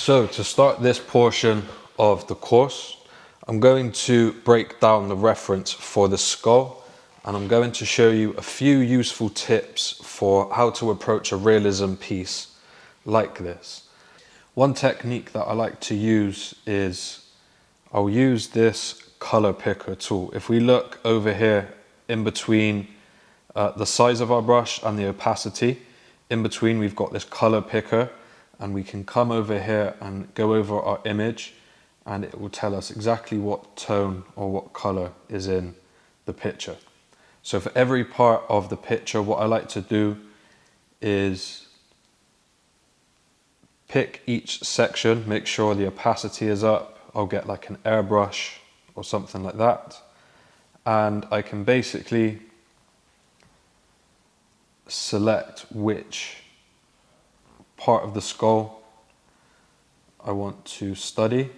So to start this portion of the course, I'm going to break down the reference for the Skool, and I'm going to show you a few useful tips for how to approach a realism piece like this. One technique that I like to use is I'll use this color picker tool. If we look over here in between the size of our brush and the opacity, in between we've got this color picker, and we can come over here and go over our image and it will tell us exactly what tone or what color is in the picture. So for every part of the picture, what I like to do is pick each section, make sure the opacity is up. I'll get like an airbrush or something like that, and I can basically select which part of the Skool I want to study,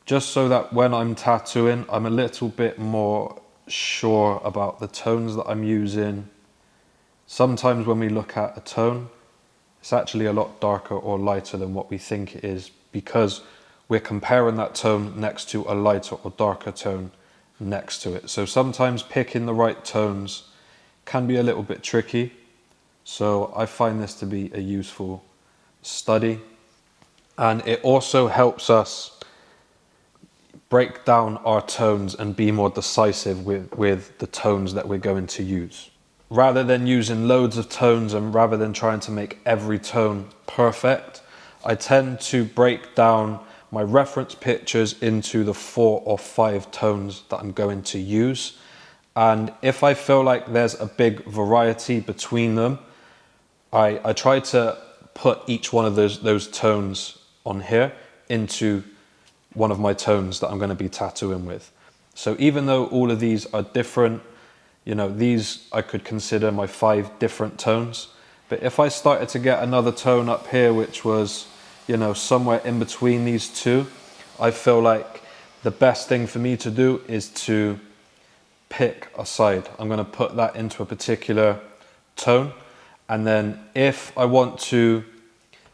just so that when I'm tattooing, I'm a little bit more sure about the tones that I'm using. Sometimes when we look at a tone, it's actually a lot darker or lighter than what we think it is, because we're comparing that tone next to a lighter or darker tone next to it. So sometimes picking the right tones can be a little bit tricky. So I find this to be a useful study, and it also helps us break down our tones and be more decisive with the tones that we're going to use. Rather than using loads of tones and rather than trying to make every tone perfect, I tend to break down my reference pictures into the 4 or 5 tones that I'm going to use. And if I feel like there's a big variety between them, I try to put each one of those tones on here into one of my tones that I'm going to be tattooing with. So even though all of these are different, you know, these I could consider my 5 different tones. But if I started to get another tone up here, which was, you know, somewhere in between these two, I feel like the best thing for me to do is to pick a side. I'm going to put that into a particular tone. And then if I want to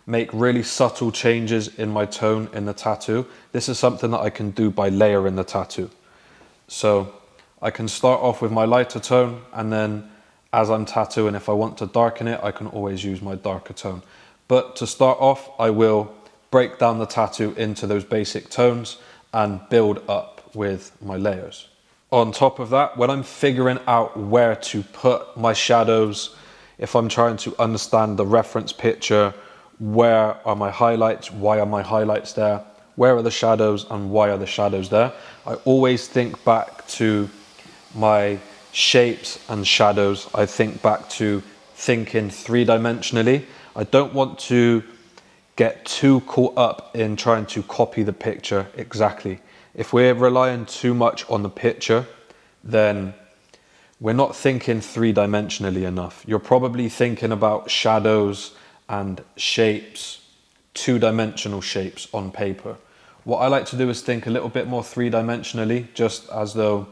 make really subtle changes in my tone in the tattoo, this is something that I can do by layering the tattoo. So I can start off with my lighter tone, and then as I'm tattooing, if I want to darken it, I can always use my darker tone. But to start off, I will break down the tattoo into those basic tones and build up with my layers. On top of that, when I'm figuring out where to put my shadows, if I'm trying to understand the reference picture, where are my highlights, why are my highlights there, where are the shadows and why are the shadows there, I always think back to my shapes and shadows. I think back to thinking 3-dimensionally. I don't want to get too caught up in trying to copy the picture exactly. If we're relying too much on the picture, then we're not thinking 3-dimensionally enough. You're probably thinking about shadows and shapes, 2-dimensional shapes on paper. What I like to do is think a little bit more 3-dimensionally, just as though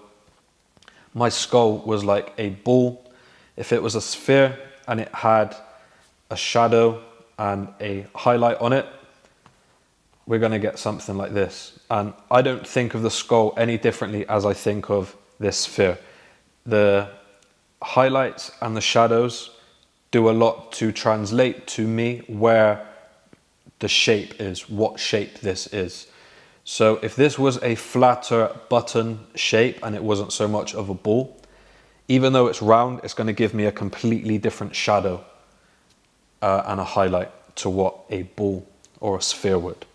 my Skool was like a ball. If it was a sphere and it had a shadow and a highlight on it, we're going to get something like this. And I don't think of the Skool any differently as I think of this sphere. The highlights and the shadows do a lot to translate to me where the shape is, what shape this is. So if this was a flatter button shape and it wasn't so much of a ball, even though it's round, it's going to give me a completely different shadow and a highlight to what a ball or a sphere would.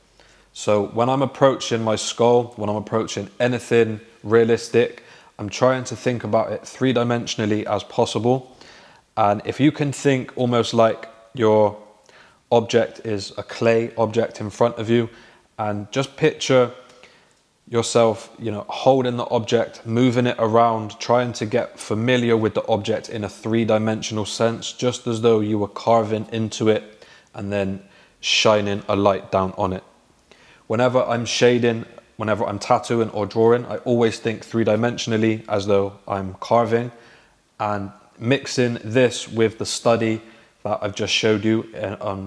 So when I'm approaching my Skool, when I'm approaching anything realistic, I'm trying to think about it 3-dimensionally as possible. And if you can think almost like your object is a clay object in front of you, and just picture yourself, you know, holding the object, moving it around, trying to get familiar with the object in a 3-dimensional sense, just as though you were carving into it and then shining a light down on it. Whenever I'm shading, whenever I'm tattooing or drawing, I always think 3-dimensionally as though I'm carving, and mixing this with the study that I've just showed you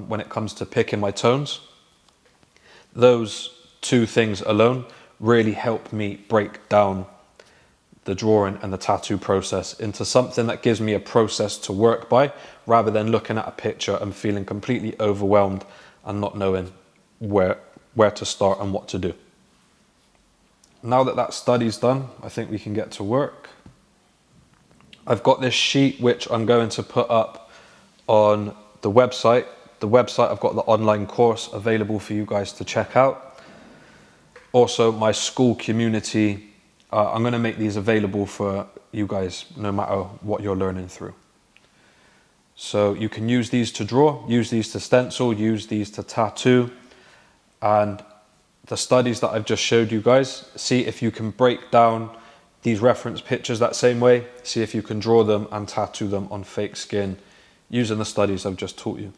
when it comes to picking my tones. Those two things alone really help me break down the drawing and the tattoo process into something that gives me a process to work by, rather than looking at a picture and feeling completely overwhelmed and not knowing where to start and what to do. Now that that study's done, I think we can get to work. I've got this sheet which I'm going to put up on the website. The website, I've got the online course available for you guys to check out. Also, my Skool community, I'm going to make these available for you guys no matter what you're learning through. So you can use these to draw, use these to stencil, use these to tattoo, and the studies that I've just showed you guys, see if you can break down these reference pictures that same way, see if you can draw them and tattoo them on fake skin using the studies I've just taught you.